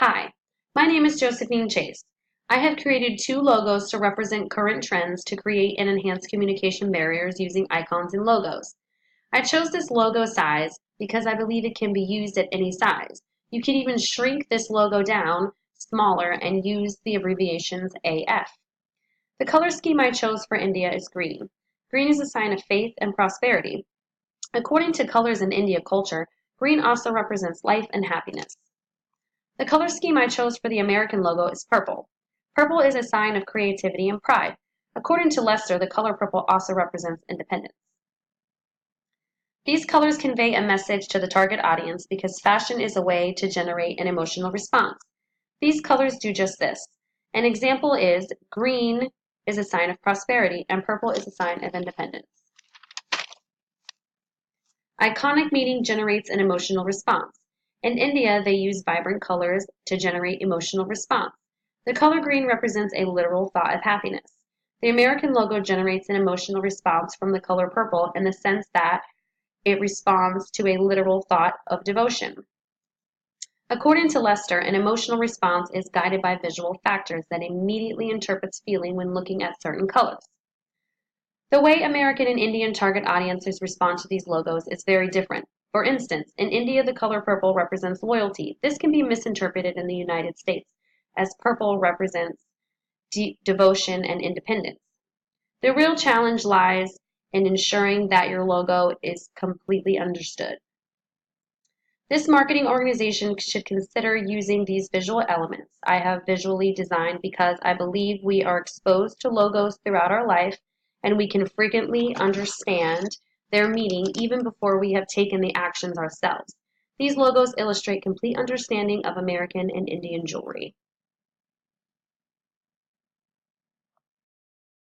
Hi, my name is Josephine Chase. I have created two logos to represent current trends to create and enhance communication barriers using icons and logos. I chose this logo size because I believe it can be used at any size. You can even shrink this logo down smaller and use the abbreviations AF. The color scheme I chose for India is green. Green is a sign of faith and prosperity. According to Colors in India culture, green also represents life and happiness. The color scheme I chose for the American logo is purple. Purple is a sign of creativity and pride. According to Lester, the color purple also represents independence. These colors convey a message to the target audience because fashion is a way to generate an emotional response. These colors do just this. An example is green is a sign of prosperity and purple is a sign of independence. Iconic meaning generates an emotional response. In India, they use vibrant colors to generate emotional response. The color green represents a literal thought of happiness. The American logo generates an emotional response from the color purple in the sense that it responds to a literal thought of devotion. According to Lester, an emotional response is guided by visual factors that immediately interprets feeling when looking at certain colors. The way American and Indian target audiences respond to these logos is very different. For instance, in India, the color purple represents loyalty. This can be misinterpreted in the United States as purple represents devotion and independence. The real challenge lies in ensuring that your logo is completely understood. This marketing organization should consider using these visual elements I have visually designed because I believe we are exposed to logos throughout our life and we can frequently understand their meaning even before we have taken the actions ourselves. These logos illustrate complete understanding of American and Indian jewelry.